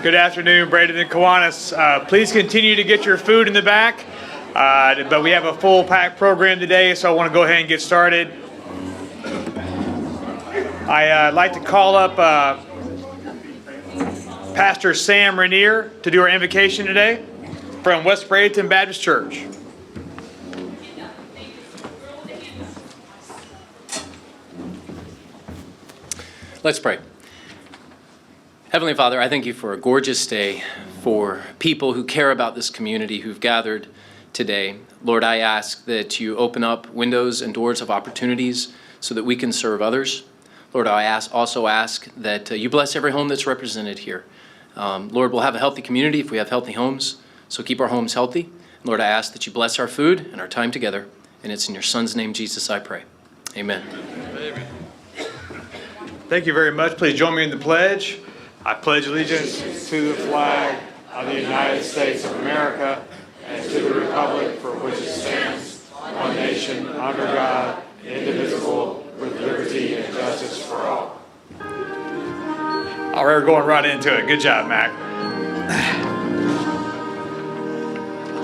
Good afternoon, Bradenton Kiwanis. Please continue to get your food in the back, but we have a full packed program today, so I want to go ahead and get started. I'd like to call up Pastor Sam Rainier to do our invocation today from West Bradenton Baptist Church. Let's pray. Heavenly Father, I thank you for a gorgeous day, for people who care about this community who've gathered today. Lord, I ask that you open up windows and doors of opportunities so that we can serve others. Lord, I also ask that you bless every home that's represented here. Lord, we'll have a healthy community if we have healthy homes, so keep our homes healthy. Lord, I ask that you bless our food and our time together, and it's in your Son's name, Jesus, I pray. Amen. Thank you very much. Please join me in the pledge. I pledge allegiance to the flag of the United States of America and to the republic for which it stands, one nation, under God, indivisible, with liberty and justice for all. All right, we're going right into it. Good job, Mac.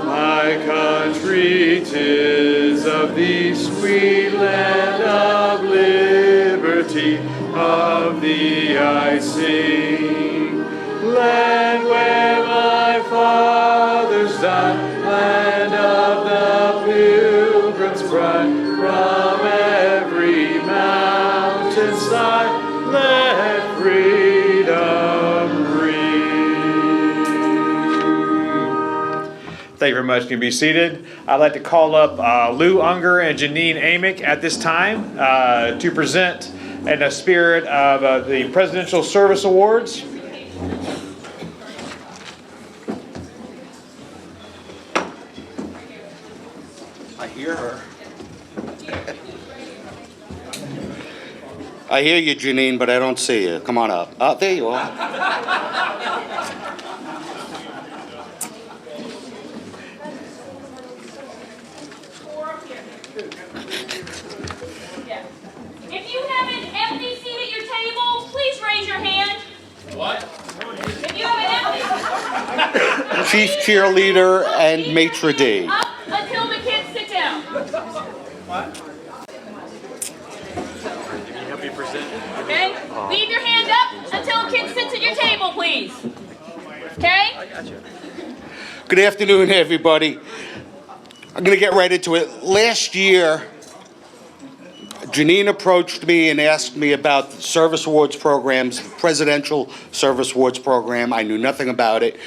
My country, 'tis of thee, sweet land of liberty, of thee I sing. Land where my fathers died, land of the pilgrim's bride, from every mountainside, let freedom ring. Thank you very much. You can be seated. I'd like to call up Lou Unger and Janine Amick at this time to present in the spirit of the Presidential Service Awards. I hear her. I hear you, Janine, but I don't see you. Come on up. Oh, there you are. If you have an empty seat at your table, please raise your hand. What? If you have an empty Chief cheerleader and maitre d'. up until the kids sit down. Help you present. Okay? Leave your hand up until kids sits at your table, please. Okay? Good afternoon, everybody. I'm going to get right into it. Last year, Janine approached me and asked me about the service awards programs, the Presidential Service Awards program. I knew nothing about it.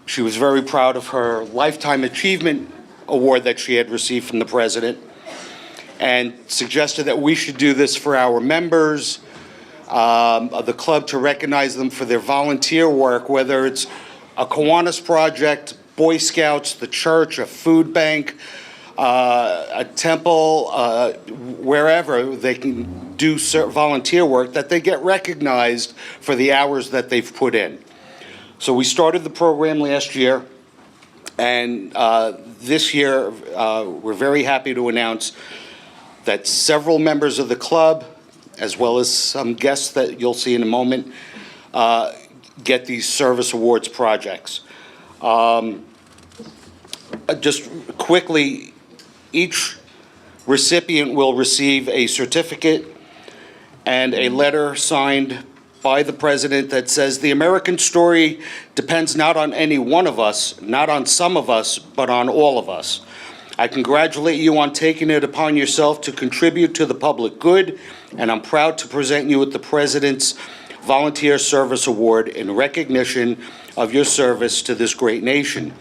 She was very proud of her Lifetime Achievement Award that she had received from the President, and suggested that we should do this for our members of the club to recognize them for their volunteer work, whether it's a Kiwanis project, Boy Scouts, the church, a food bank, a temple, wherever they can do volunteer work, that they get recognized for the hours that they've put in. So we started the program last year, and this year we're very happy to announce that several members of the club, as well as some guests that you'll see in a moment, get these service awards projects. Just quickly, each recipient will receive a certificate and a letter signed by the President that says, "The American story depends not on any one of us, not on some of us, but on all of us. I congratulate you on taking it upon yourself to contribute to the public good, and I'm proud to present you with the President's Volunteer Service Award in recognition of your service to this great nation.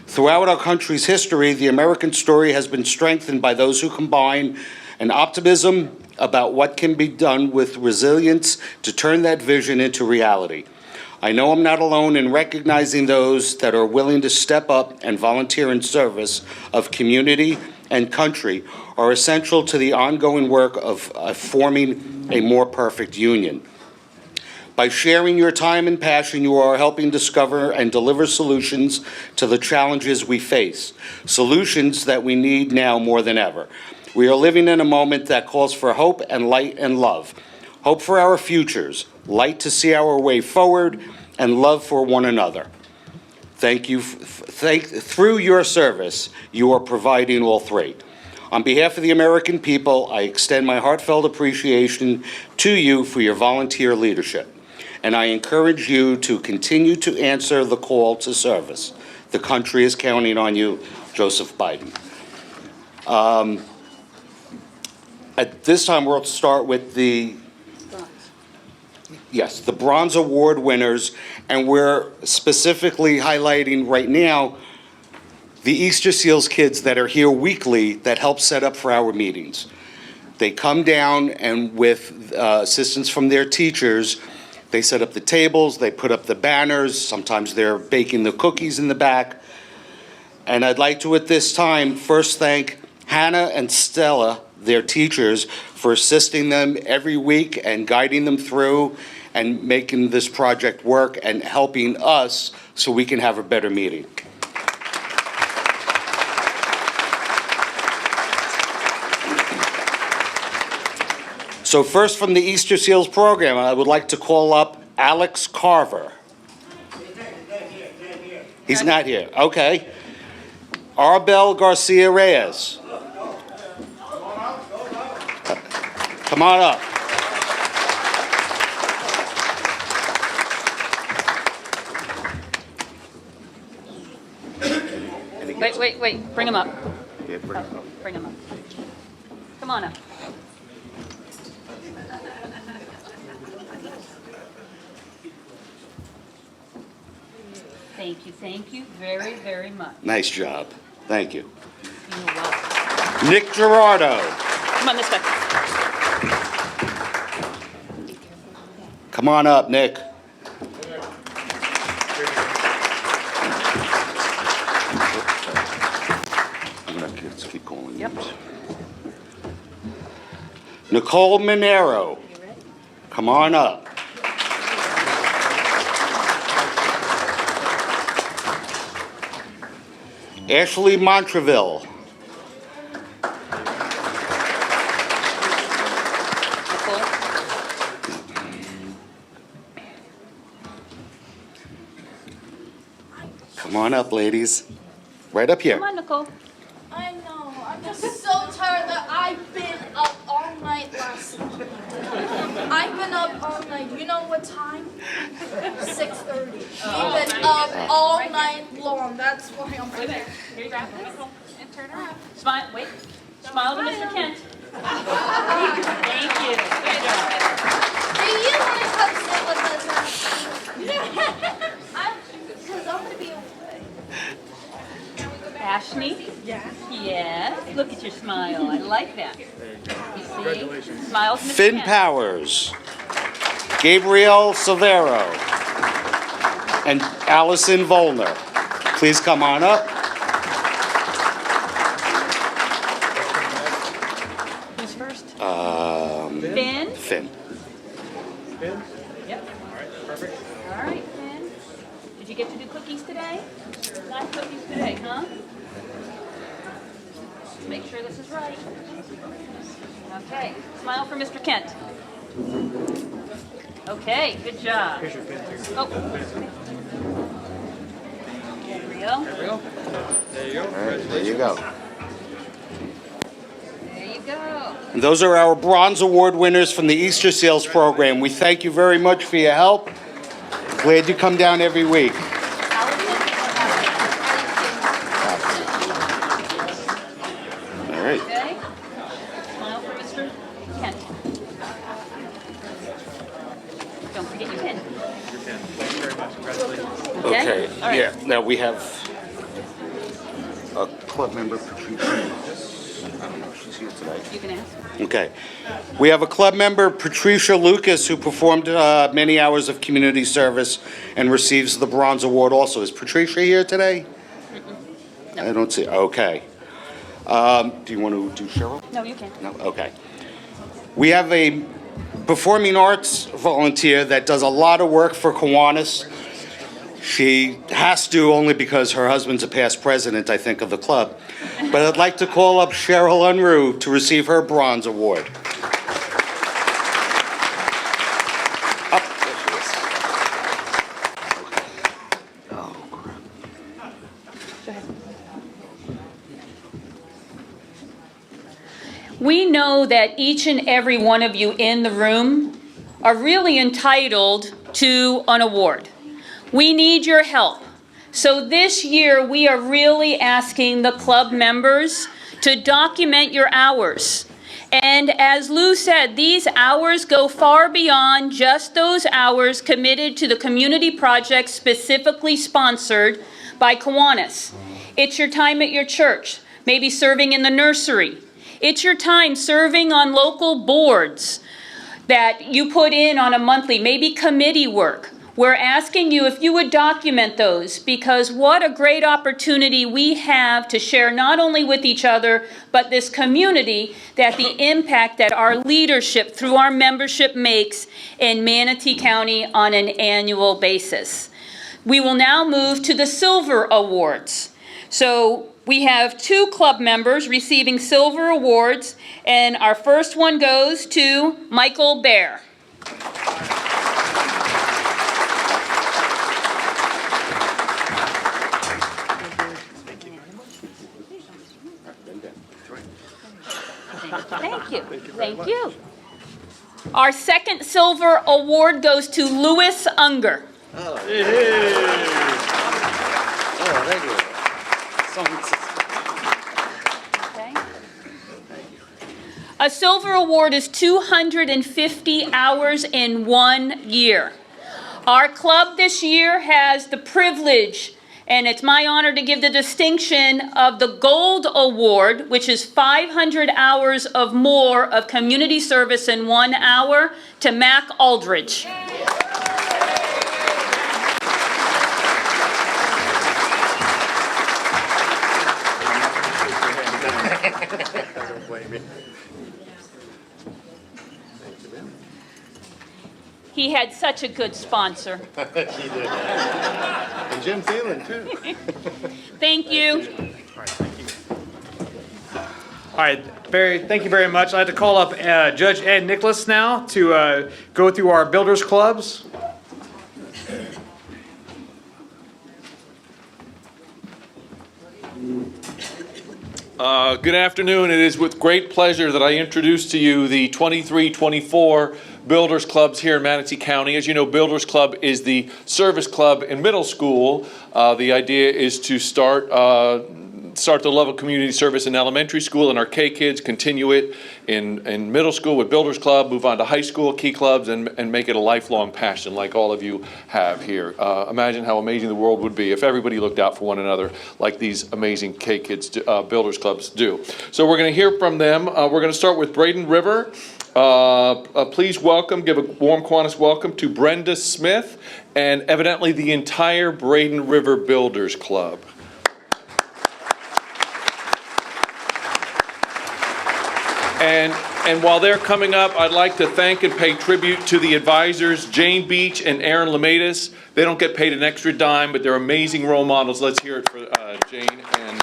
Throughout our country's history, the American story has been strengthened by those who combine an optimism about what can be done with resilience to turn that vision into reality. I know I'm not alone in recognizing those that are willing to step up and volunteer in service of community and country are essential to the ongoing work of forming a more perfect union. By sharing your time and passion, you are helping discover and deliver solutions to the challenges we face, solutions that we need now more than ever. We are living in a moment that calls for hope and light and love. Hope for our futures, light to see our way forward, and love for one another. Thank you. Through your service, you are providing all three. On behalf of the American people, I extend my heartfelt appreciation to you for your volunteer leadership, and I encourage you to continue to answer the call to service. The country is counting on you, Joseph Biden. At this time, we'll start with the Bronze Award winners, and we're specifically highlighting right now the Easter Seals kids that are here weekly that help set up for our meetings. They come down and with assistance from their teachers, they set up the tables, they put up the banners, sometimes they're baking the cookies in the back. And I'd like to at this time first thank Hannah and Stella, their teachers, for assisting them every week and guiding them through and making this project work and helping us so we can have a better meeting. So first from the Easter Seals program, I would like to call up Alex Carver. He's not here, okay. Arbel Garcia Reyes. Come on up. Wait, bring him up. Bring him up. Come on up. Thank you very, very much. Nice job. Thank you. You're welcome. Nick Gerardo. Come on this way. Come on up, Nick. I'm gonna keep calling Yep. names. Nicole Monero. Come on up. Ashley Montreville. Nicole. Come on up, ladies. Right up here. Come on, Nicole. I know. I'm just so tired that I've been up all night last night. I've been up all night. You know what time? 6:30. We've been up all night long. That's why I'm Wait a minute. Here you go. Nicole. And turn around. Smile. Wait. Smile to Mr. Kent. Thank you. Good job. Do you want to come sit with us? Because I'm going to be away. Ashley? Yes. Look at your smile. I like that. You see? Congratulations. Smile to Mr. Finn Kent. Powers. Gabrielle Silvero. And Allison Volner. Please come on up. Who's first? Finn? Finn. Yep. All right, perfect. All right, Finn. Did you get to do cookies today? Last cookies today, huh? Make sure this is right. Okay, smile for Mr. Kent. Okay, good job. Here's your pin, too. Oh. There we go. There we go. There you go. All right, there you go. There you go. And those are our Bronze Award winners from the Easter Seals program. We thank you very much for your help. Glad you come down every week. All right. Okay. Smile for Mr. Kent. Don't forget your pin. Thank you very much. Congratulations. Okay, All right. yeah, now we have a club member, Patricia. I don't know if she's here today. You can ask. Okay. We have a club member, Patricia Lucas, who performed many hours of community service and receives the Bronze Award also. Is Patricia here today? No. I don't see, okay. Do you want to do Cheryl? No, you can. No, okay. We have a performing arts volunteer that does a lot of work for Kiwanis. She has to only because her husband's a past president, I think, of the club. But I'd like to call up Cheryl Unruh to receive her Bronze Award. Up, there she is. know that each and every one of you in the room are really entitled to an award. We need your help. So this year, we are really asking the club members to document your hours. And as Lou said, these hours go far beyond just those hours committed to the community projects specifically sponsored by Kiwanis. It's your time at your church, maybe serving in the nursery. It's your time serving on local boards that you put in on a monthly, maybe committee work. We're asking you if you would document those, because what a great opportunity we have to share not only with each other, but this community, that the impact that our leadership through our membership makes in Manatee County on an annual basis. We will now move to the Silver Awards. So we have 2 club members receiving Silver Awards, and our first one goes to Michael Bear. Thank you. Thank you. Our second Silver Award goes to Louis Unger. Oh, thank you. Okay. A Silver Award is 250 hours in 1 year. Our club this year has the privilege, and it's my honor to give the distinction of the Gold Award, which is 500 hours of more of community service in 1 hour, to Mac Aldridge. He had such a good sponsor. She did. And Jim Thielen, too. Thank you. All right, Barry, thank you very much. I'd like to call up Judge Ed Nicholas now to go through our builders clubs. Good afternoon. It is with great pleasure that I introduce to you the 23-24 Builders Clubs here in Manatee County. As you know, Builders Club is the service club in middle school. The idea is to start the love of community service in elementary school, and our K kids continue it in middle school with Builders Club, move on to high school Key Clubs, and make it a lifelong passion like all of you have here. Imagine how amazing the world would be if everybody looked out for one another like these amazing K kids Builders Clubs do. So we're going to hear from them. We're going to start with Braden River. Please welcome, give a warm Kiwanis welcome to Brenda Smith and evidently the entire Braden River Builders Club. And while they're coming up, I'd like to thank and pay tribute to the advisors, Jane Beach and Aaron Lemaitis. They don't get paid an extra dime, but they're amazing role models. Let's hear it for Jane and Aaron.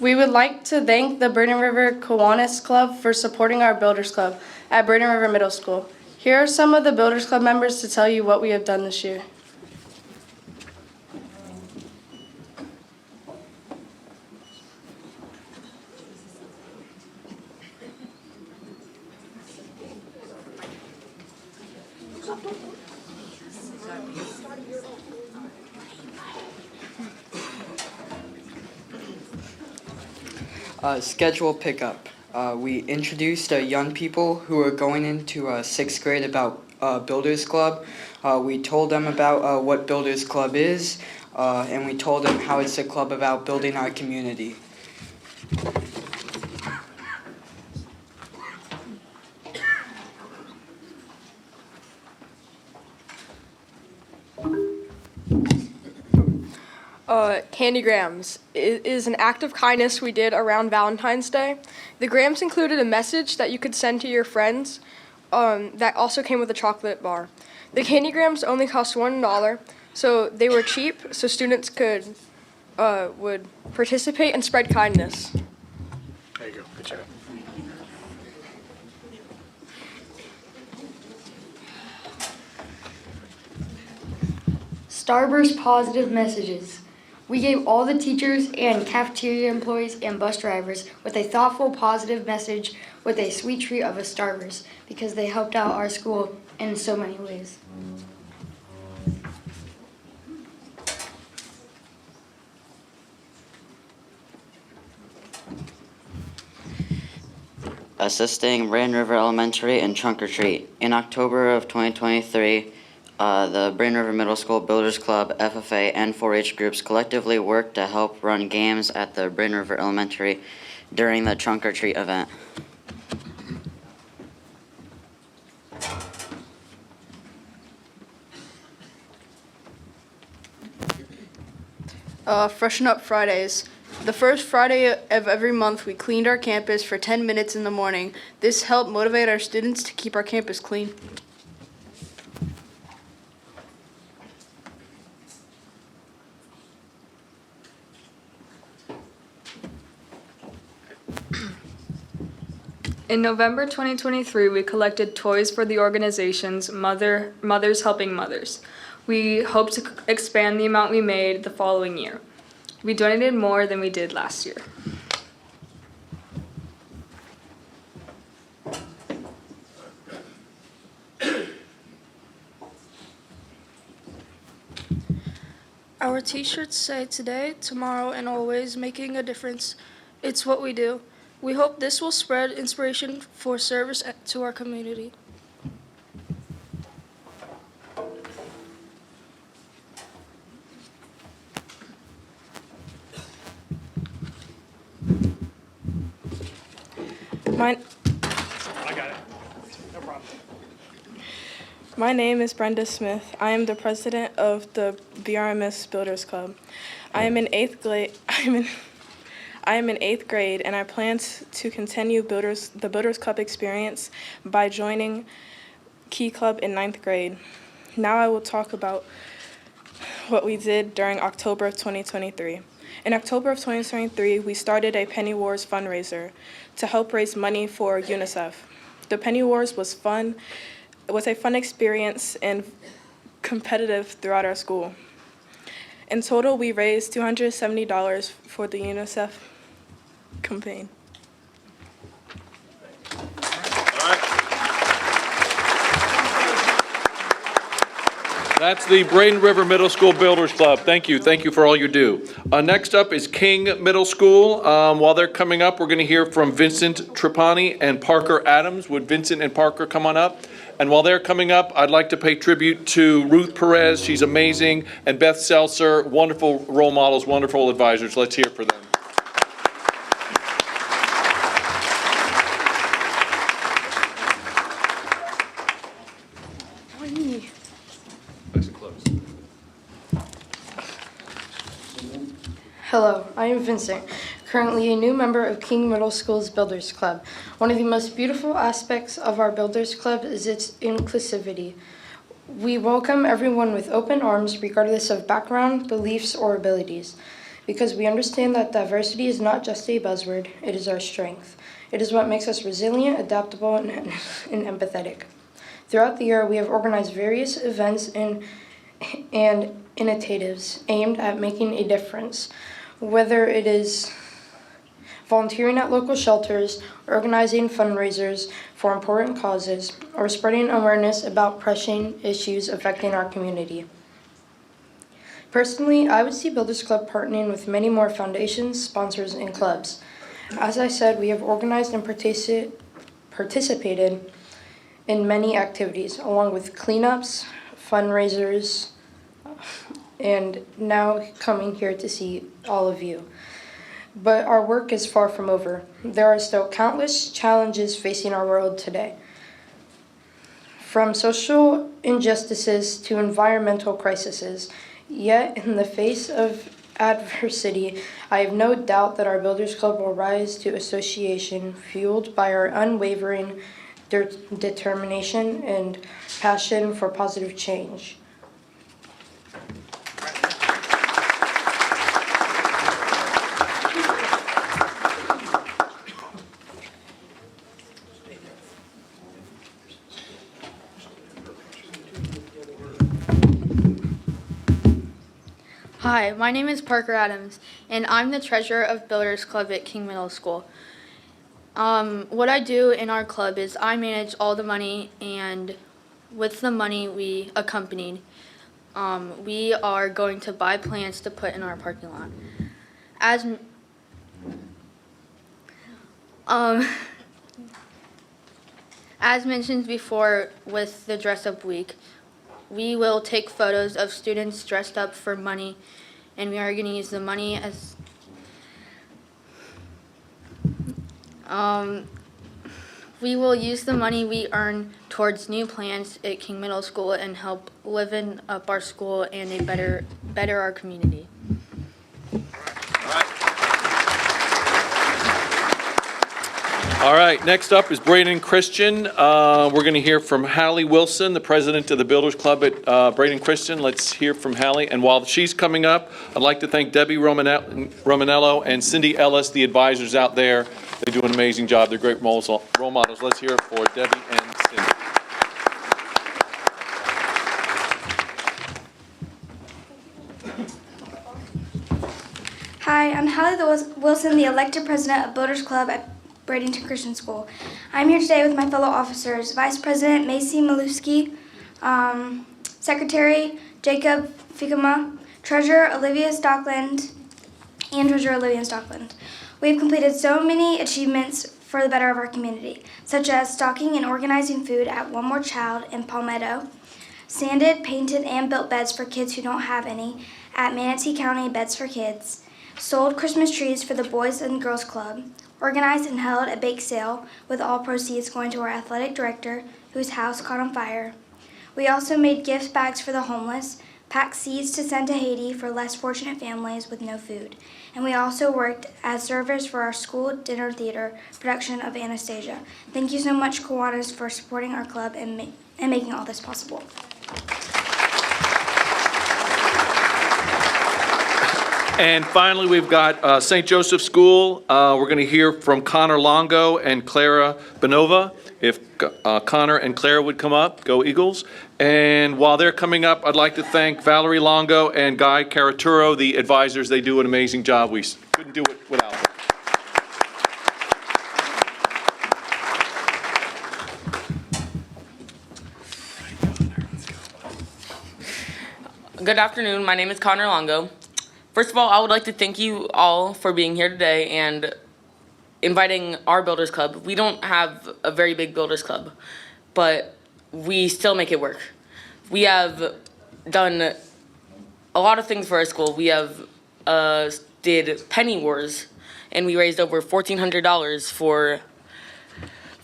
We would like to thank the Braden River Kiwanis Club for supporting our Builders Club at Braden River Middle School. Here are some of the Builders Club members to tell you what we have done this year. Schedule pickup. We introduced young people who are going into 6th grade about Builders Club. We told them about what Builders Club is, and we told them how it's a club about building our community. Candygrams is an act of kindness we did around Valentine's Day. The grams included a message that you could send to your friends that also came with a chocolate bar. The candygrams only cost $1, so they were cheap, so students would participate and spread kindness. There you go. Good job. Starburst positive messages. We gave all the teachers and cafeteria employees and bus drivers with a thoughtful positive message with a sweet treat of a Starburst because they helped out our school in so many ways. Assisting Braden River Elementary in Trunk or Treat. In October of 2023, the Braden River Middle School Builders Club, FFA, and 4-H groups collectively worked to help run games at the Braden River Elementary during the Trunk or Treat event. Freshen Up Fridays. The first Friday of every month, we cleaned our campus for 10 minutes in the morning. This helped motivate our students to keep our campus clean. In November 2023, we collected toys for the organization's Mothers Helping Mothers. We hope to expand the amount we made the following year. We donated more than we did last year. Our t-shirts say today, tomorrow, and always, making a difference. It's what we do. We hope this will spread inspiration for service to our community. My name is Brenda Smith. I am the president of the BRMS Builders Club. I am in eighth grade, and I plan to continue the Builders Club experience by joining Key Club in 9th grade. Now I will talk about what we did during October of 2023. In October of 2023, we started a Penny Wars fundraiser to help raise money for UNICEF. The Penny Wars was fun. It was a fun experience and competitive throughout our school. In total, we raised $270 for the UNICEF campaign. That's the Braden River Middle School Builders Club. Thank you. Thank you for all you do. Next up is King Middle School. While they're coming up, we're going to hear from Vincent Trapani and Parker Adams. Would Vincent and Parker come on up? And while they're coming up, I'd like to pay tribute to Ruth Perez. She's amazing. And Beth Seltzer, wonderful role models, wonderful advisors. Let's hear for them. Hello, I am Vincent, currently a new member of King Middle School's Builders Club. One of the most beautiful aspects of our Builders Club is its inclusivity. We welcome everyone with open arms, regardless of background, beliefs, or abilities, because we understand that diversity is not just a buzzword, it is our strength. It is what makes us resilient, adaptable, and empathetic. Throughout the year, we have organized various events and initiatives aimed at making a difference. Whether it is volunteering at local shelters, organizing fundraisers for important causes, or spreading awareness about pressing issues affecting our community. Personally, I would see Builders Club partnering with many more foundations, sponsors, and clubs. As I said, we have organized and participated in many activities, along with cleanups, fundraisers, and now coming here to see all of you. But our work is far from over. There are still countless challenges facing our world today. From social injustices to environmental crises, yet in the face of adversity, I have no doubt that our Builders Club will rise to association, fueled by our unwavering determination and passion for positive change. Hi, my name is Parker Adams, and I'm the treasurer of Builders Club at King Middle School. What I do in our club is I manage all the money, and with the money we accompanied, we are going to buy plants to put in our parking lot. As mentioned before with the dress up week, we will take photos of students dressed up for money, and we are going to use the money as we will use the money we earn towards new plants at King Middle School and help liven up our school and better our community. All right, next up is Bradenton Christian. We're going to hear from Hallie Wilson, the president of the Builders Club at Bradenton Christian. Let's hear from Hallie. And while she's coming up, I'd like to thank Debbie Romanello and Cindy Ellis, the advisors out there. They do an amazing job. They're great role models. Let's hear it for Debbie and Cindy. Hi, I'm Hallie Wilson, the elected president of Builders Club at Bradenton Christian School. I'm here today with my fellow officers, Vice President Macy Maluski, Secretary Jacob Fikama, Treasurer Olivia Stockland, and Treasurer Olivia Stockland. We've completed so many achievements for the better of our community, such as stocking and organizing food at One More Child in Palmetto, sanded, painted, and built beds for kids who don't have any at Manatee County Beds for Kids, sold Christmas trees for the Boys and Girls Club, organized and held a bake sale with all proceeds going to our athletic director whose house caught on fire. We also made gift bags for the homeless, packed seeds to send to Haiti for less fortunate families with no food. And we also worked as servers for our school dinner theater production of Anastasia. Thank you so much, Kiwanis, for supporting our club and making all this possible. And finally, we've got St. Joseph School. We're going to hear from Connor Longo and Clara Benova. If Connor and Clara would come up, go Eagles. And while they're coming up, I'd like to thank Valerie Longo and Guy Caraturo, the advisors. They do an amazing job. We couldn't do it without them. Good afternoon. My name is Connor Longo. First of all, I would like to thank you all for being here today and inviting our Builders Club. We don't have a very big Builders Club, but we still make it work. We have done a lot of things for our school. We have did Penny Wars, and we raised over $1,400 for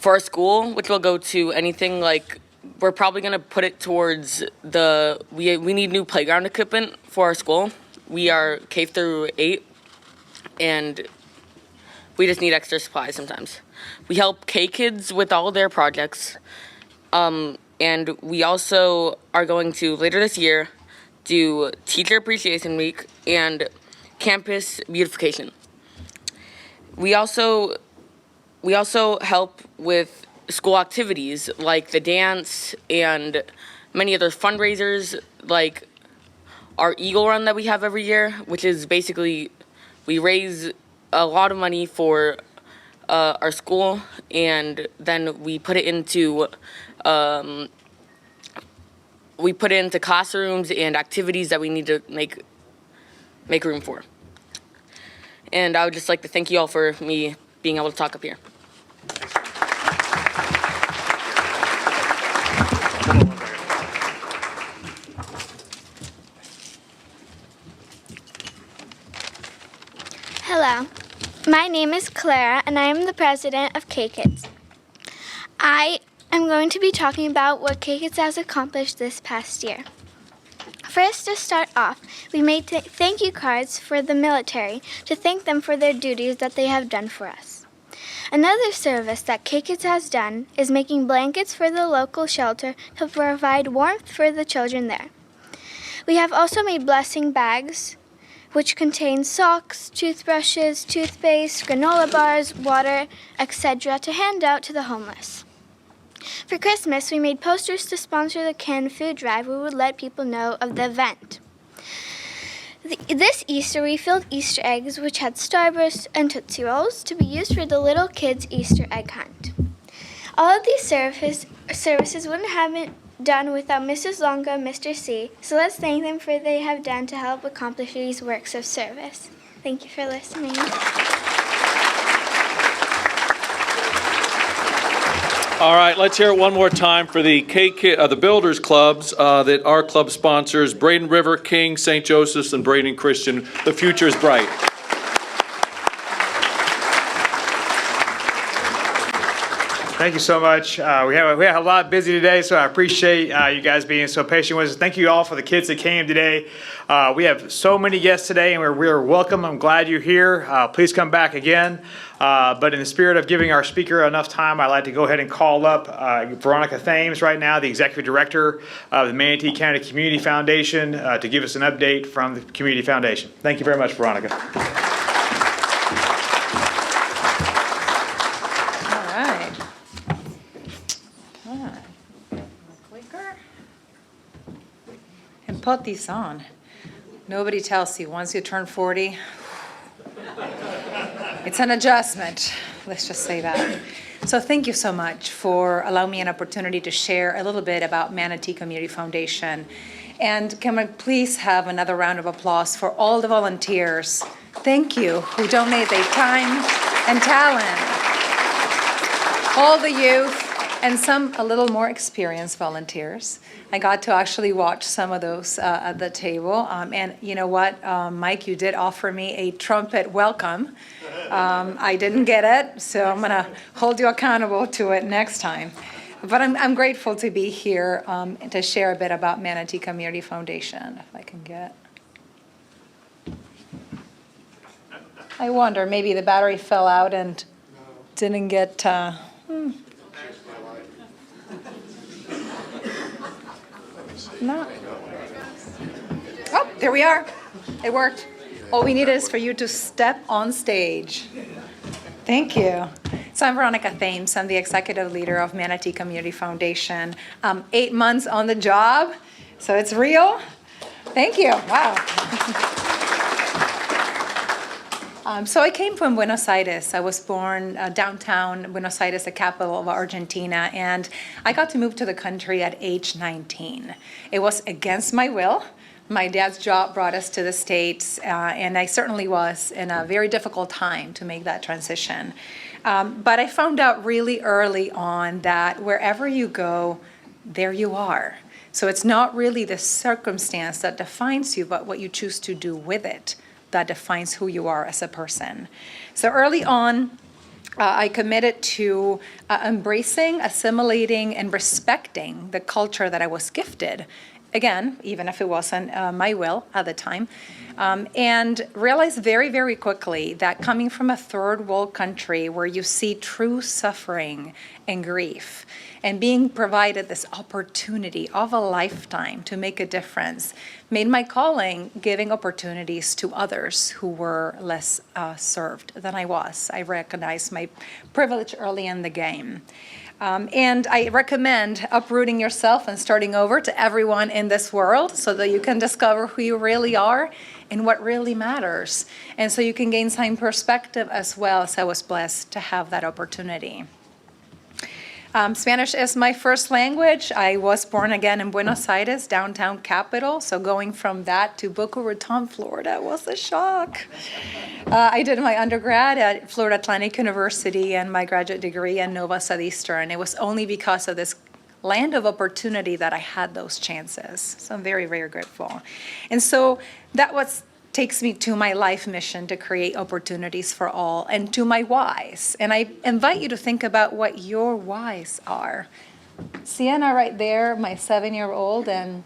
our school, which will go to anything like, we're probably going to put it towards we need new playground equipment for our school. We are K through 8, and we just need extra supplies sometimes. We help K kids with all their projects, and we also are going to, later this year, do Teacher Appreciation Week and Campus Beautification. We also help with school activities like the dance and many other fundraisers like our Eagle Run that we have every year, which is basically we raise a lot of money for our school, and then we put it into classrooms and activities that we need to make room for. And I would just like to thank you all for me being able to talk up here. Hello, my name is Clara, and I am the president of K-Kids. I am going to be talking about what K-Kids has accomplished this past year. First, to start off, we made thank you cards for the military to thank them for their duties that they have done for us. Another service that K-Kids has done is making blankets for the local shelter to provide warmth for the children there. We have also made blessing bags, which contain socks, toothbrushes, toothpaste, granola bars, water, etc. to hand out to the homeless. For Christmas, we made posters to sponsor the canned food drive. We would let people know of the event. This Easter, we filled Easter eggs, which had Starburst and Tootsie Rolls, to be used for the little kids' Easter egg hunt. All of these services wouldn't have been done without Mrs. Longa and Mr. C, so let's thank them for what they have done to help accomplish these works of service. Thank you for listening. All right, let's hear it one more time for the the Builders Clubs that our club sponsors, Braden River, King, St. Joseph's, and Braden Christian. The future is bright. Thank you so much. We have a lot busy today, so I appreciate you guys being so patient with us. Thank you all for the kids that came today. We have so many guests today, and we're welcome. I'm glad you're here. Please come back again. But in the spirit of giving our speaker enough time, I'd like to go ahead and call up Veronica Thames right now, the Executive Director of the Manatee County Community Foundation, to give us an update from the Community Foundation. Thank you very much, Veronica. And put these on. Nobody tells you once you turn 40, it's an adjustment. Let's just say that. So thank you so much for allowing me an opportunity to share a little bit about Manatee Community Foundation. And can I please have another round of applause for all the volunteers, thank you, who donate their time and talent. All the youth and some a little more experienced volunteers. I got to actually watch some of those at the table. And you know what, Mike, you did offer me a trumpet welcome. I didn't get it, so I'm gonna hold you accountable to it next time. But I'm grateful to be here to share a bit about Manatee Community Foundation, if I can get. I wonder, maybe the battery fell out and didn't get, No. Oh, there we are. It worked. All we need is for you to step on stage. Thank you. So I'm Veronica Thames. I'm the executive leader of Manatee Community Foundation. 8 months on the job, so it's real. Thank you. Wow. So I came from Buenos Aires. I was born downtown Buenos Aires, the capital of Argentina, and I got to move to the country at age 19. It was against my will. My dad's job brought us to the States, and I certainly was in a very difficult time to make that transition. But I found out really early on that wherever you go, there you are. So it's not really the circumstance that defines you, but what you choose to do with it that defines who you are as a person. So early on, I committed to embracing, assimilating, and respecting the culture that I was gifted. Again, even if it wasn't my will at the time. And realized very, very quickly that coming from a third world country where you see true suffering and grief, and being provided this opportunity of a lifetime to make a difference, made my calling giving opportunities to others who were less served than I was. I recognized my privilege early in the game. And I recommend uprooting yourself and starting over to everyone in this world so that you can discover who you really are and what really matters. And so you can gain some perspective as well, so I was blessed to have that opportunity. Spanish is my first language. I was born again in Buenos Aires, downtown capital. So going from that to Boca Raton, Florida was a shock. I did my undergrad at Florida Atlantic University and my graduate degree at Nova Southeastern. It was only because of this land of opportunity that I had those chances. So I'm very, very grateful. And so that takes me to my life mission to create opportunities for all and to my whys. And I invite you to think about what your whys are. Sienna right there, my 7-year-old, and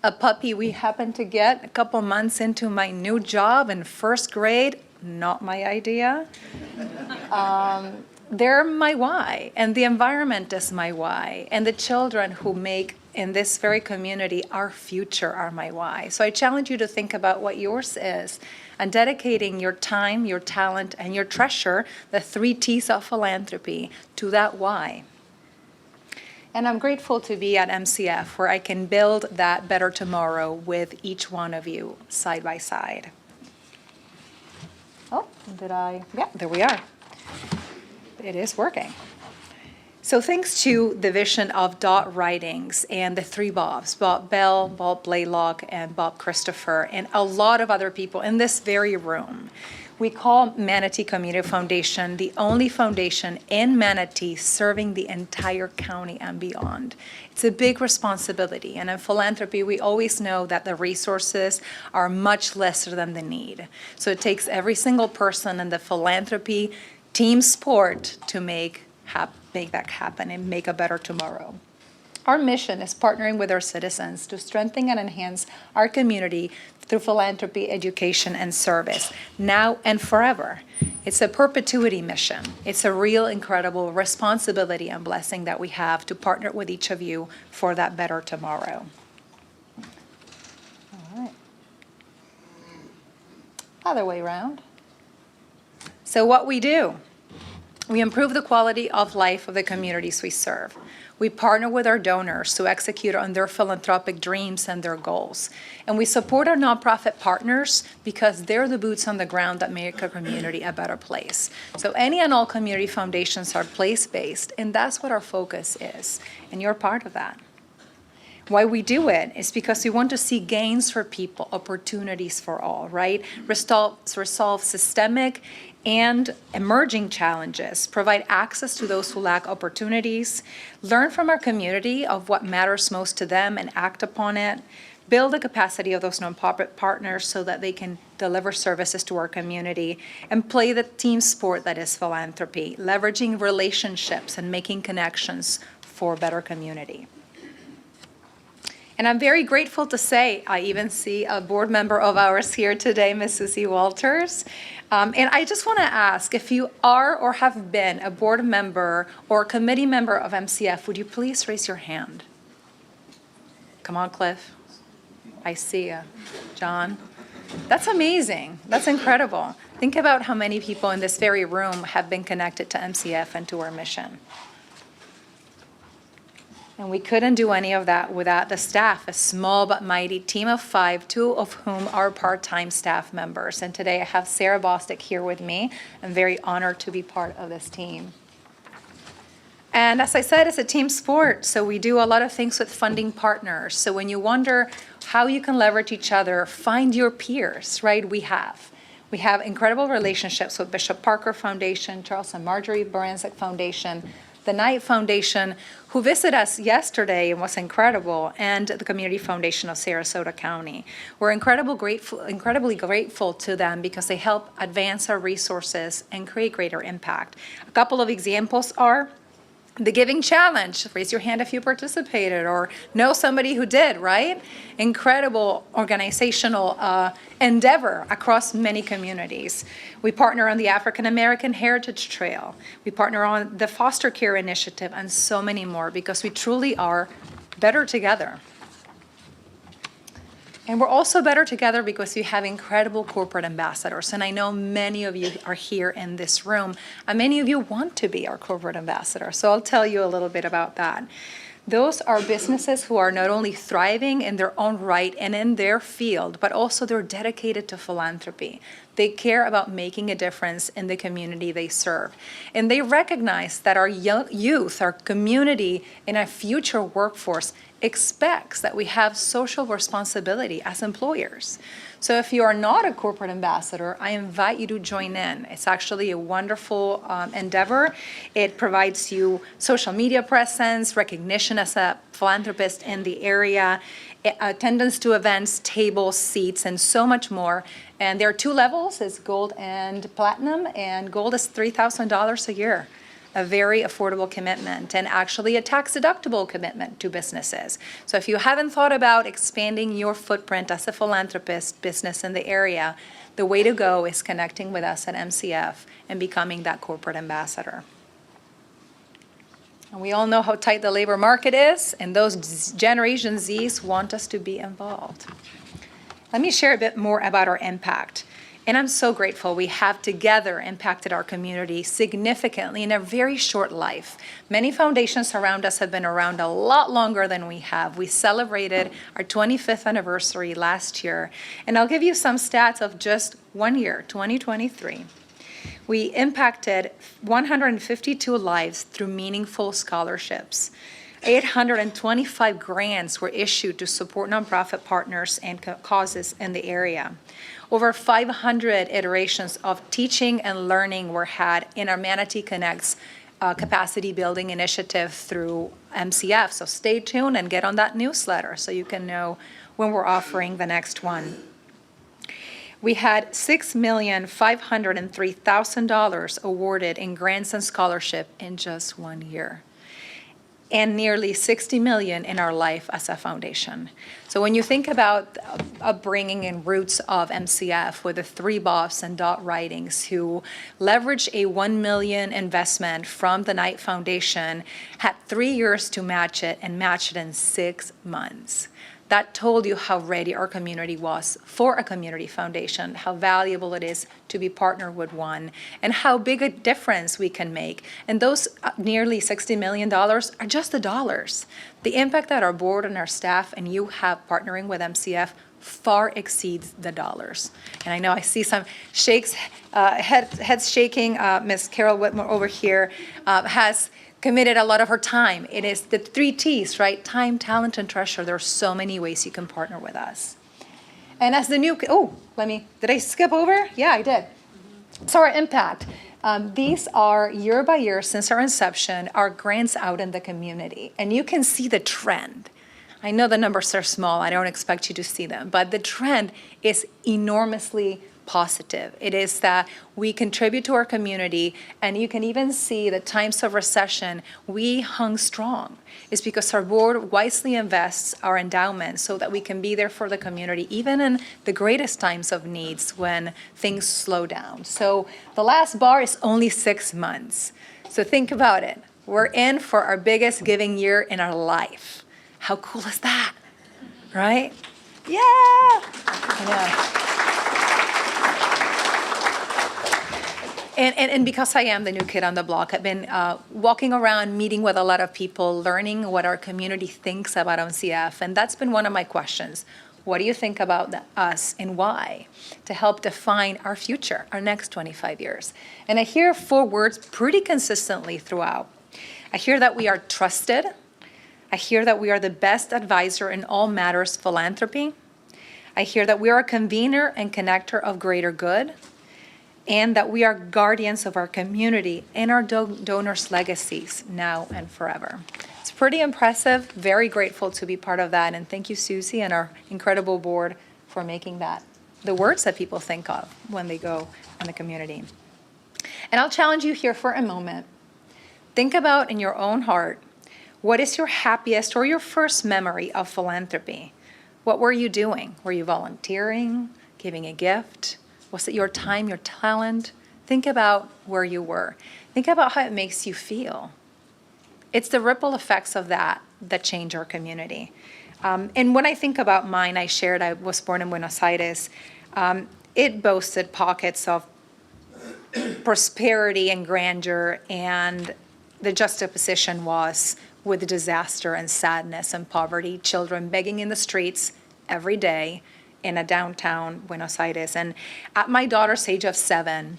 a puppy we happened to get a couple months into my new job in first grade, not my idea. They're my why, and the environment is my why, and the children who make in this very community our future are my why. So I challenge you to think about what yours is and dedicating your time, your talent, and your treasure, the 3 T's of philanthropy, to that why. And I'm grateful to be at MCF, where I can build that better tomorrow with each one of you side by side. Oh, yeah, there we are. It is working. So thanks to the vision of Dot Writings and the three Bobs, Bob Bell, Bob Blaylock, and Bob Christopher, and a lot of other people in this very room, we call Manatee Community Foundation the only foundation in Manatee serving the entire county and beyond. It's a big responsibility, and in philanthropy, we always know that the resources are much lesser than the need. So it takes every single person in the philanthropy team sport to make that happen and make a better tomorrow. Our mission is partnering with our citizens to strengthen and enhance our community through philanthropy, education, and service, now and forever. It's a perpetuity mission. It's a real incredible responsibility and blessing that we have to partner with each of you for that better tomorrow. All right. Other way around. So what we do, we improve the quality of life of the communities we serve. We partner with our donors to execute on their philanthropic dreams and their goals. And we support our nonprofit partners because they're the boots on the ground that make our community a better place. So any and all community foundations are place-based, and that's what our focus is. And you're part of that. Why we do it is because we want to see gains for people, opportunities for all, right? Resolve systemic and emerging challenges, provide access to those who lack opportunities, learn from our community of what matters most to them and act upon it, build the capacity of those nonprofit partners so that they can deliver services to our community, and play the team sport that is philanthropy, leveraging relationships and making connections for a better community. And I'm very grateful to say, I even see a board member of ours here today, Ms. Susie Walters. And I just want to ask, if you are or have been a board member or a committee member of MCF, would you please raise your hand? Come on, Cliff. I see you. John. That's amazing. That's incredible. Think about how many people in this very room have been connected to MCF and to our mission. And we couldn't do any of that without the staff, a small but mighty team of 5, 2 of whom are part-time staff members. And today I have Sarah Bostic here with me. I'm very honored to be part of this team. And as I said, it's a team sport, so we do a lot of things with funding partners. So when you wonder how you can leverage each other, find your peers, right? We have incredible relationships with Bishop Parker Foundation, Charles and Marjorie Baranczyk Foundation, the Knight Foundation, who visited us yesterday and was incredible, and the Community Foundation of Sarasota County. We're incredibly grateful to them because they help advance our resources and create greater impact. A couple of examples are the Giving Challenge. Raise your hand if you participated or know somebody who did, right? Incredible organizational endeavor across many communities. We partner on the African American Heritage Trail. We partner on the Foster Care Initiative and so many more because we truly are better together. And we're also better together because we have incredible corporate ambassadors. And I know many of you are here in this room, and many of you want to be our corporate ambassador. So I'll tell you a little bit about that. Those are businesses who are not only thriving in their own right and in their field, but also they're dedicated to philanthropy. They care about making a difference in the community they serve. And they recognize that our young youth, our community, and our future workforce expects that we have social responsibility as employers. So if you are not a corporate ambassador, I invite you to join in. It's actually a wonderful endeavor. It provides you social media presence, recognition as a philanthropist in the area, attendance to events, tables, seats, and so much more. And there are 2 levels, it's gold and platinum, and gold is $3,000 a year. A very affordable commitment and actually a tax-deductible commitment to businesses. So if you haven't thought about expanding your footprint as a philanthropist business in the area, the way to go is connecting with us at MCF and becoming that corporate ambassador. And we all know how tight the labor market is, and those Generation Zs want us to be involved. Let me share a bit more about our impact. And I'm so grateful we have together impacted our community significantly in a very short life. Many foundations around us have been around a lot longer than we have. We celebrated our 25th anniversary last year. And I'll give you some stats of just 1 year, 2023. We impacted 152 lives through meaningful scholarships. 825 grants were issued to support nonprofit partners and causes in the area. Over 500 iterations of teaching and learning were had in our Manatee Connects capacity building initiative through MCF. So stay tuned and get on that newsletter so you can know when we're offering the next one. We had $6,503,000 awarded in grants and scholarship in just 1 year, and nearly $60 million in our life as a foundation. So when you think about upbringing and roots of MCF with the 3 Bobs and Dot Writings who leveraged a $1 million investment from the Knight Foundation, had 3 years to match it and matched it in 6 months. That told you how ready our community was for a community foundation, how valuable it is to be partnered with one, and how big a difference we can make. And those nearly $60 million are just the dollars. The impact that our board and our staff and you have partnering with MCF far exceeds the dollars. And I know I see some shakes, heads shaking. Ms. Carol Whitmore over here has committed a lot of her time. It is the 3 T's, right? Time, talent, and treasure. There are so many ways you can partner with us. And as the new, did I skip over? Yeah, I did. So our impact. These are year by year since our inception, our grants out in the community. And you can see the trend. I know the numbers are small. I don't expect you to see them. But the trend is enormously positive. It is that we contribute to our community, and you can even see the times of recession, we hung strong. It's because our board wisely invests our endowment so that we can be there for the community, even in the greatest times of needs when things slow down. So the last bar is only 6 months. So think about it. We're in for our biggest giving year in our life. How cool is that? Right? Yeah! I know. And because I am the new kid on the block, I've been walking around, meeting with a lot of people, learning what our community thinks about MCF, and that's been one of my questions. What do you think about us and why? To help define our future, our next 25 years. And I hear 4 words pretty consistently throughout. I hear that we are trusted. I hear that we are the best advisor in all matters philanthropy. I hear that we are a convener and connector of greater good, and that we are guardians of our community and our donors' legacies now and forever. It's pretty impressive, very grateful to be part of that, and thank you, Susie, and our incredible board for making that the words that people think of when they go in the community. And I'll challenge you here for a moment. Think about in your own heart, what is your happiest or your first memory of philanthropy? What were you doing? Were you volunteering, giving a gift? Was it your time, your talent? Think about where you were. Think about how it makes you feel. It's the ripple effects of that change our community. And when I think about mine, I shared I was born in Buenos Aires. It boasted pockets of prosperity and grandeur, and the juxtaposition was with disaster and sadness and poverty, children begging in the streets every day in a downtown Buenos Aires. And at my daughter's age of 7,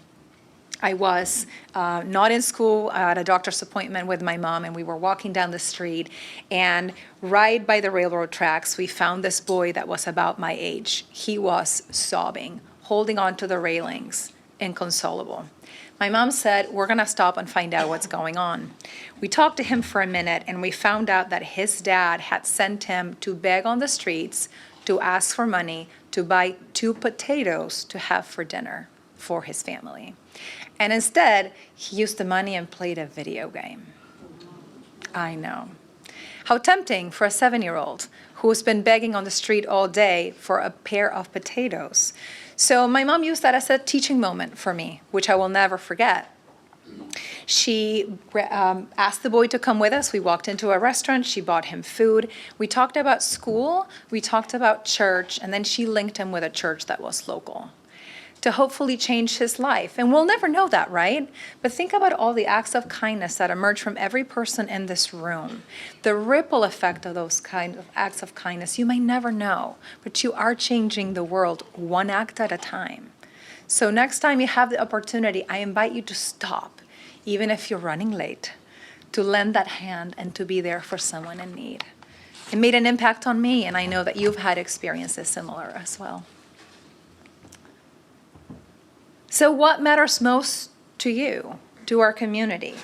I was not in school at a doctor's appointment with my mom, and we were walking down the street, and right by the railroad tracks, we found this boy that was about my age. He was sobbing, holding on to the railings, inconsolable. My mom said, we're gonna stop and find out what's going on. We talked to him for a minute, and we found out that his dad had sent him to beg on the streets, to ask for money, to buy 2 potatoes to have for dinner for his family. And instead, he used the money and played a video game. I know. How tempting for a 7-year-old who's been begging on the street all day for a pair of potatoes. So my mom used that as a teaching moment for me, which I will never forget. She asked the boy to come with us. We walked into a restaurant. She bought him food. We talked about school. We talked about church. And then she linked him with a church that was local. to hopefully change his life. And we'll never know that, right? But think about all the acts of kindness that emerge from every person in this room. The ripple effect of those kind of acts of kindness, you may never know, but you are changing the world one act at a time. So next time you have the opportunity, I invite you to stop, even if you're running late, to lend that hand and to be there for someone in need. It made an impact on me, and I know that you've had experiences similar as well. So what matters most to you, to our community?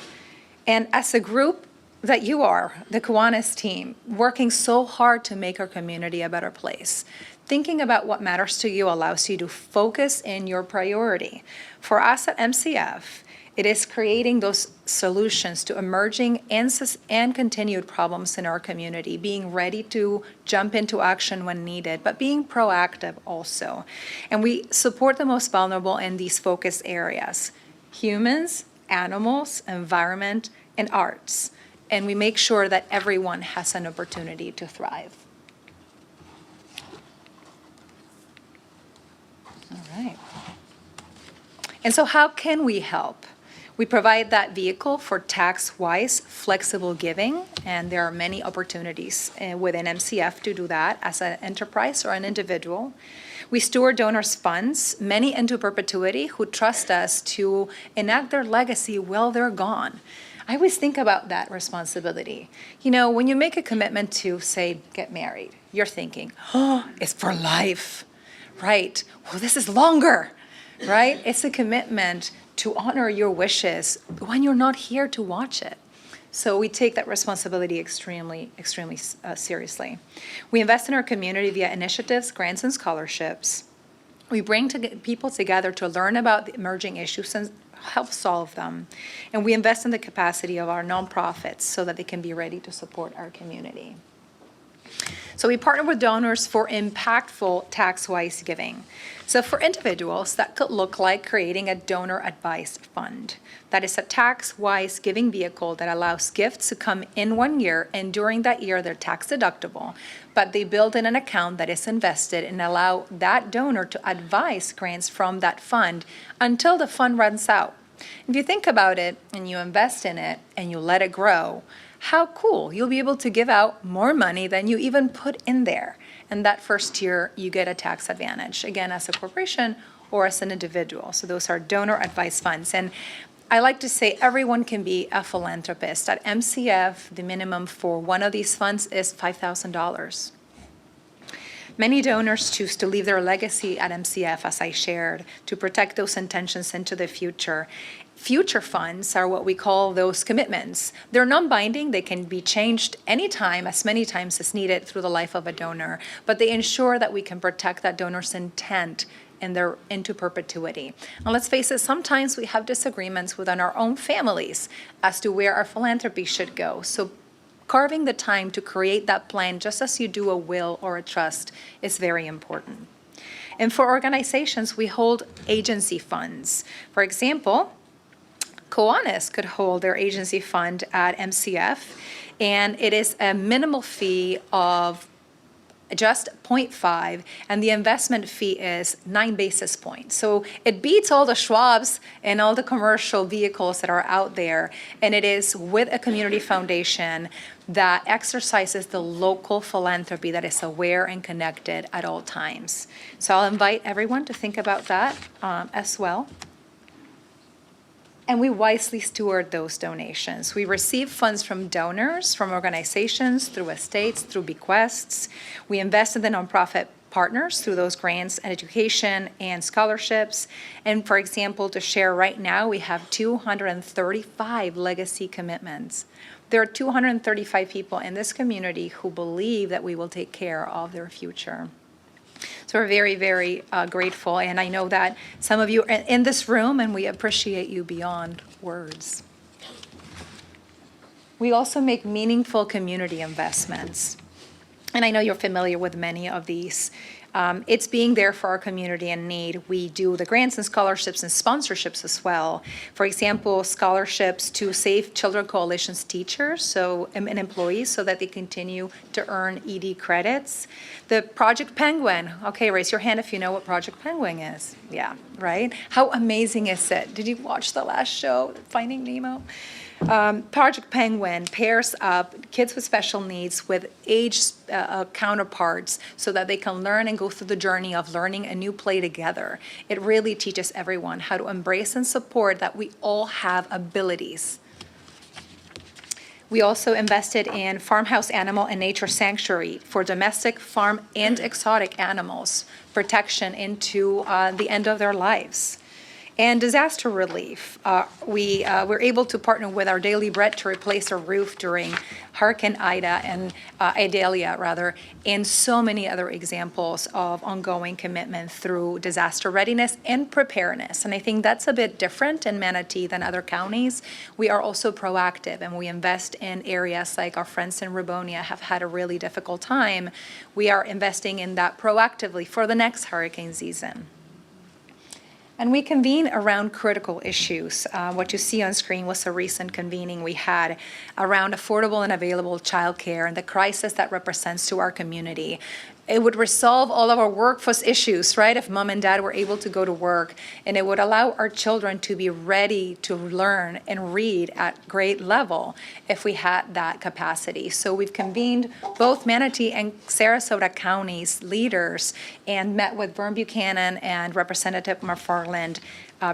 And as a group that you are, the Kiwanis team, working so hard to make our community a better place, thinking about what matters to you allows you to focus in your priority. For us at MCF, it is creating those solutions to emerging and continued problems in our community, being ready to jump into action when needed, but being proactive also. And we support the most vulnerable in these focus areas: humans, animals, environment, and arts. And we make sure that everyone has an opportunity to thrive. All right. And so how can we help? We provide that vehicle for tax-wise, flexible giving, and there are many opportunities within MCF to do that as an enterprise or an individual. We steward donors' funds, many into perpetuity, who trust us to enact their legacy while they're gone. I always think about that responsibility. You know, when you make a commitment to, say, get married, you're thinking, oh, it's for life, right? Well, this is longer, right? It's a commitment to honor your wishes when you're not here to watch it. So we take that responsibility extremely seriously. We invest in our community via initiatives, grants, and scholarships. We bring people together to learn about the emerging issues and help solve them. And we invest in the capacity of our nonprofits so that they can be ready to support our community. So we partner with donors for impactful tax-wise giving. So for individuals, that could look like creating a donor advised fund. That is a tax-wise giving vehicle that allows gifts to come in 1 year, and during that year they're tax deductible, but they build in an account that is invested and allow that donor to advise grants from that fund until the fund runs out. If you think about it and you invest in it and you let it grow, how cool. You'll be able to give out more money than you even put in there. And that first year, you get a tax advantage, again, as a corporation or as an individual. So those are donor advised funds. And I like to say everyone can be a philanthropist. At MCF, the minimum for one of these funds is $5,000. Many donors choose to leave their legacy at MCF, as I shared, to protect those intentions into the future. Future funds are what we call those commitments. They're non-binding. They can be changed anytime, as many times as needed through the life of a donor, but they ensure that we can protect that donor's intent and they're into perpetuity. And let's face it, sometimes we have disagreements within our own families as to where our philanthropy should go. So carving the time to create that plan, just as you do a will or a trust, is very important. And for organizations, we hold agency funds. For example, Kiwanis could hold their agency fund at MCF, and it is a minimal fee of just 0.5, and the investment fee is 9 basis points. So it beats all the Schwabs and all the commercial vehicles that are out there, and it is with a community foundation that exercises the local philanthropy that is aware and connected at all times. So I'll invite everyone to think about that as well. And we wisely steward those donations. We receive funds from donors, from organizations, through estates, through bequests. We invest in the nonprofit partners through those grants and education and scholarships. And for example, to share right now, we have 235 legacy commitments. There are 235 people in this community who believe that we will take care of their future. So we're very, very grateful, and I know that some of you are in this room, and we appreciate you beyond words. We also make meaningful community investments, and I know you're familiar with many of these. It's being there for our community in need. We do the grants and scholarships and sponsorships as well. For example, scholarships to Safe Children Coalition's teachers and employees so that they continue to earn ED credits. The Project Penguin, okay, raise your hand if you know what Project Penguin is. Yeah, right? How amazing is it? Did you watch the last show, Finding Nemo? Project Penguin pairs up kids with special needs with age counterparts so that they can learn and go through the journey of learning a new play together. It really teaches everyone how to embrace and support that we all have abilities. We also invested in Farmhouse Animal and Nature Sanctuary for domestic, farm, and exotic animals, protection into the end of their lives. And disaster relief. We were able to partner with Our Daily Bread to replace a roof during Hurricane Ida and Idalia, rather, and so many other examples of ongoing commitment through disaster readiness and preparedness. And I think that's a bit different in Manatee than other counties. We are also proactive, and we invest in areas like our friends in Rubonia have had a really difficult time. We are investing in that proactively for the next hurricane season. And we convene around critical issues. What you see on screen was a recent convening we had around affordable and available childcare and the crisis that represents to our community. It would resolve all of our workforce issues, right? If mom and dad were able to go to work, and it would allow our children to be ready to learn and read at grade level if we had that capacity. So we've convened both Manatee and Sarasota counties leaders and met with Vern Buchanan and Representative McFarland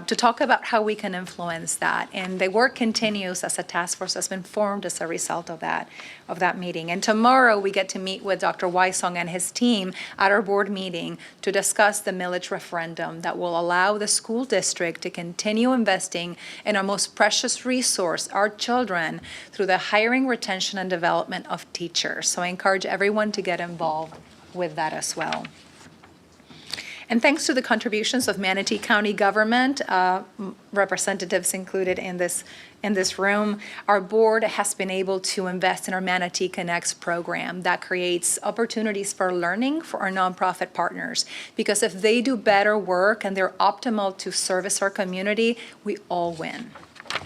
to talk about how we can influence that. And the work continues as a task force has been formed as a result of that meeting. And tomorrow we get to meet with Dr. Wysong and his team at our board meeting to discuss the millage referendum that will allow the school district to continue investing in our most precious resource, our children, through the hiring, retention, and development of teachers. So I encourage everyone to get involved with that as well. And thanks to the contributions of Manatee County government, representatives included in this room, our board has been able to invest in our Manatee Connects program that creates opportunities for learning for our nonprofit partners. Because if they do better work and they're optimal to service our community, we all win.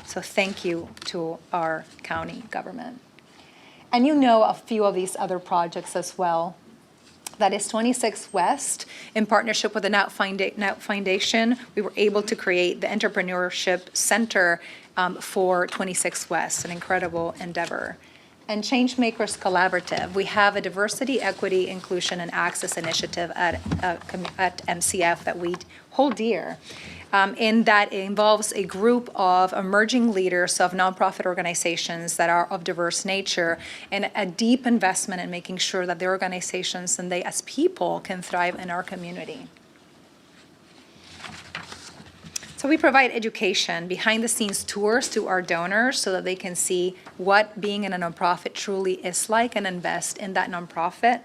So thank you to our county government. And you know a few of these other projects as well. That is 26 West. In partnership with the Knout Foundation, we were able to create the Entrepreneurship Center for 26 West, an incredible endeavor. And Changemakers Collaborative, we have a diversity, equity, inclusion, and access initiative at MCF that we hold dear. In that it involves a group of emerging leaders of nonprofit organizations that are of diverse nature and a deep investment in making sure that their organizations and they as people can thrive in our community. So we provide education, behind-the-scenes tours to our donors so that they can see what being in a nonprofit truly is like and invest in that nonprofit.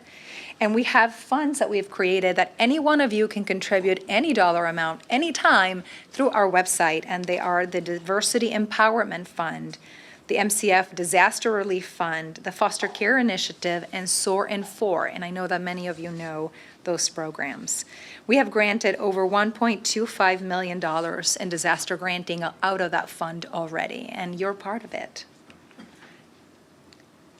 And we have funds that we've created that any one of you can contribute any dollar amount, anytime, through our website. And they are the Diversity Empowerment Fund, the MCF Disaster Relief Fund, the Foster Care Initiative, and SOAR and 4. And I know that many of you know those programs. We have granted over $1.25 million in disaster granting out of that fund already, and you're part of it.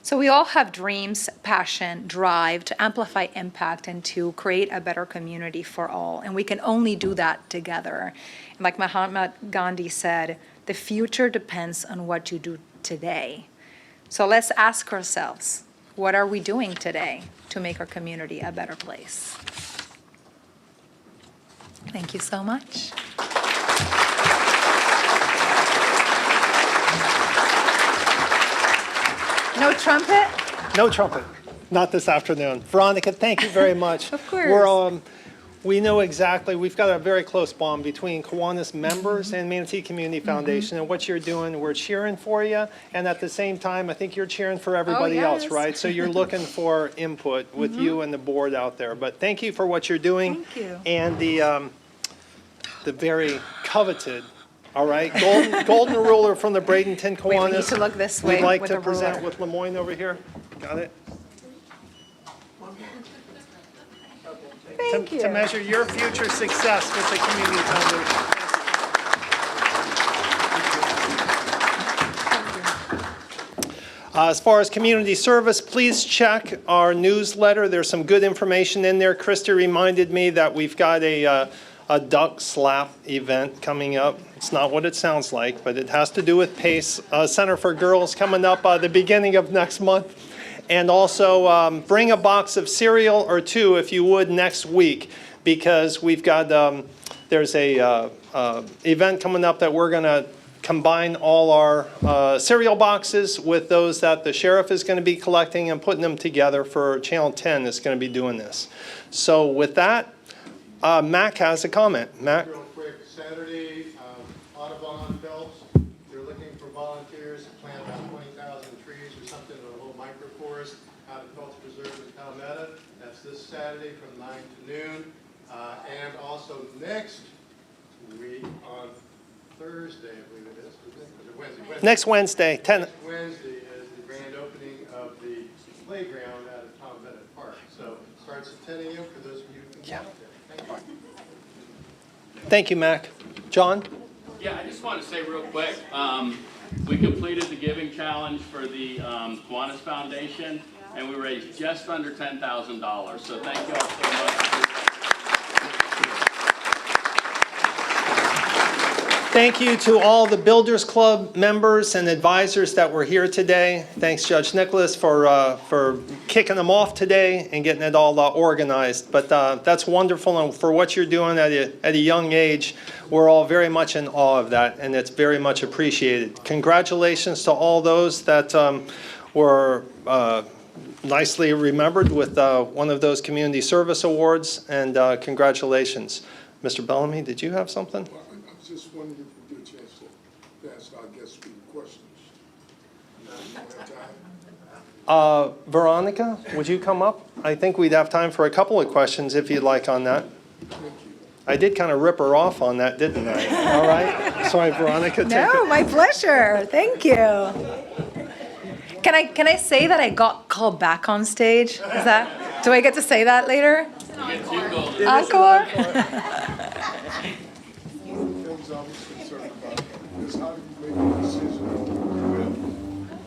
So we all have dreams, passion, drive to amplify impact and to create a better community for all. And we can only do that together. And like Mahatma Gandhi said, the future depends on what you do today. So let's ask ourselves, what are we doing today to make our community a better place? Thank you so much. No trumpet? No trumpet, not this afternoon. Veronica, thank you very much. Of course. We know exactly, we've got a very close bond between Kiwanis members and Manatee Community Foundation, and what you're doing, we're cheering for you, and at the same time, I think you're cheering for everybody else, right? So you're looking for input with you and the board out there. But thank you for what you're doing. Thank you. And the very coveted, all right, golden ruler from the Bradenton Kiwanis. Wait, we need to look this way We'd like with to the present ruler. with Lemoyne over here. Got it? to, to measure your future success with the Community Foundation. As far as community service, please check our newsletter. There's some good information in there. Christy reminded me that we've got a duck slap event coming up. It's not what it sounds like, but it has to do with PACE Center for Girls coming up the beginning of next month. And also bring a box of cereal or two, if you would, next week, because we've got, there's a event coming up that we're going to combine all our cereal boxes with those that the sheriff is going to be collecting and putting them together for Channel 10 that's going to be doing this. So with that, Mac has a comment. Mac? Real quick, Saturday, Audubon Phelps, they're looking for volunteers to plant about 20,000 trees or something in a little microforest out at Phelps Preserve in Palmetto. That's this Saturday from 9 to noon. And also next week on Thursday, I believe it is, isn't it? Or is it Wednesday? Next Wednesday, 10. Next Wednesday is the grand opening of the playground out at Tom Bennett Park. So it starts at 10 a.m. for those of you who can get out there. Thank you. Thank you, Mac. John? Yeah, I just want to say real quick, we completed the giving challenge for the Kiwanis Foundation, and we raised just under $10,000. So thank you all so much. Thank you to all the Builders Club members and advisors that were here today. Thanks, Judge Nicholas, for kicking them off today and getting it all organized. But that's wonderful, and for what you're doing at a young age, we're all very much in awe of that, and it's very much appreciated. Congratulations to all those that were nicely remembered with one of those community service awards, and congratulations. Mr. Bellamy, did you have something? I just wondering if we get a chance to ask our guest speaker questions. Veronica, would you come up? I think we'd have time for a couple of questions if you'd like on that. I did kind of rip her off on that, didn't I? All right. Sorry, Veronica. No, my pleasure. Thank you. Can I say that I got called back on stage? Is that? Do I get to say that later? Encore. Things I was concerned about is how do you make a decision on who will?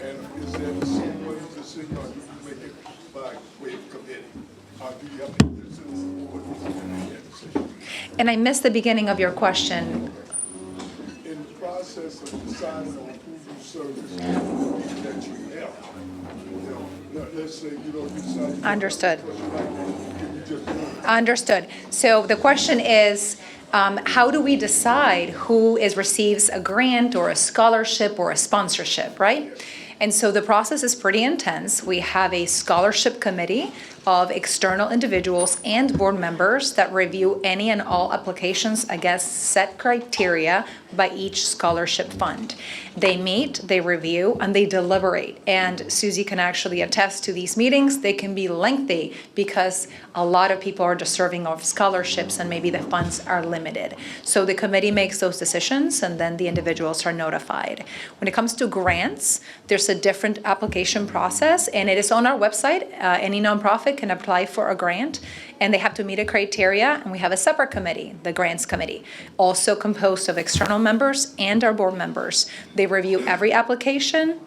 And is that a single decision or do you make it by way of committee? How do you have to do this in the board to make that decision? And I missed the beginning of your question. In the process of deciding on who you service that you help, let's say you decide. Understood. Understood. So the question is, how do we decide who receives a grant or a scholarship or a sponsorship, right? And so the process is pretty intense. We have a scholarship committee of external individuals and board members that review any and all applications against set criteria by each scholarship fund. They meet, they review, and they deliberate. And Susie can actually attest to these meetings. They can be lengthy because a lot of people are deserving of scholarships and maybe the funds are limited. So the committee makes those decisions and then the individuals are notified. When it comes to grants, there's a different application process and it is on our website. Any nonprofit can apply for a grant and they have to meet a criteria, and we have a separate committee, the grants committee, also composed of external members and our board members. They review every application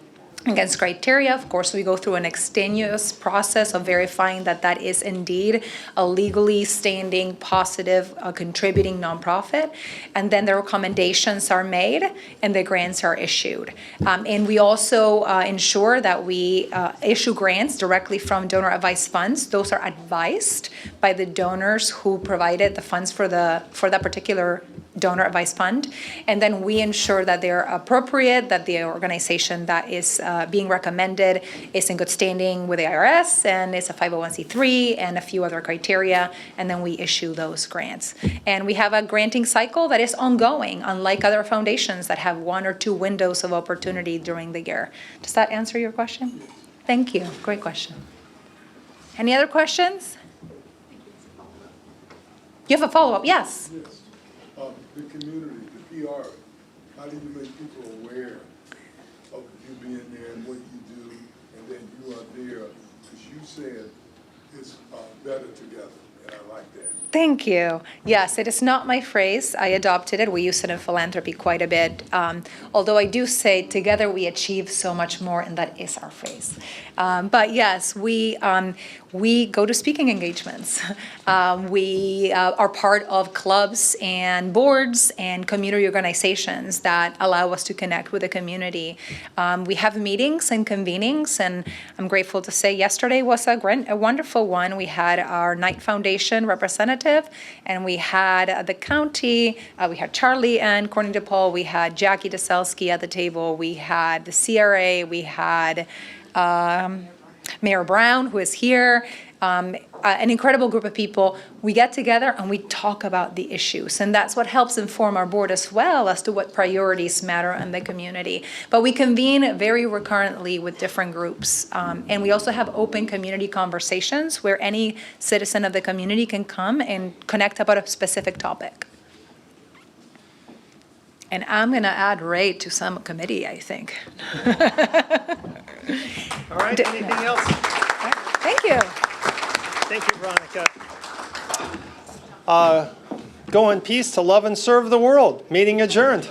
against criteria. Of course, we go through an extenuous process of verifying that that is indeed a legally standing, positive, contributing nonprofit. And then the recommendations are made and the grants are issued. And we also ensure that we issue grants directly from donor advised funds. Those are advised by the donors who provided the funds for that particular donor advised fund, and then we ensure that they're appropriate, that the organization that is being recommended is in good standing with the IRS and is a 501c3 and a few other criteria, and then we issue those grants. And we have a granting cycle that is ongoing, unlike other foundations that have one or two windows of opportunity during the year. Does that answer your question? Thank you. Great question. Any other questions? You have a follow-up? Yes. The community, the PR, how do you make people aware of you being there and what you do, and then you are there, because you said it's better together. and I like that. Thank you. Yes, it is not my phrase. I adopted it. We use it in philanthropy quite a bit. Although I do say together we achieve so much more, and that is our phrase. But yes, we go to speaking engagements. We are part of clubs and boards and community organizations that allow us to connect with the community. We have meetings and convenings, and I'm grateful to say yesterday was a wonderful one. We had our Knight Foundation representative, and we had the county, we had Charlie and Corny DePaul, we had Jackie DeSelsky at the table, we had the CRA, we had Mayor Brown, who is here, an incredible group of people. We get together and we talk about the issues, and that's what helps inform our board as well as to what priorities matter in the community. But we convene very recurrently with different groups, and we also have open community conversations where any citizen of the community can come and connect about a specific topic. And I'm going to add Ray to some committee, I think. All right, anything else? Thank you. Thank you, Veronica. Go in peace to love and serve the world. Meeting adjourned.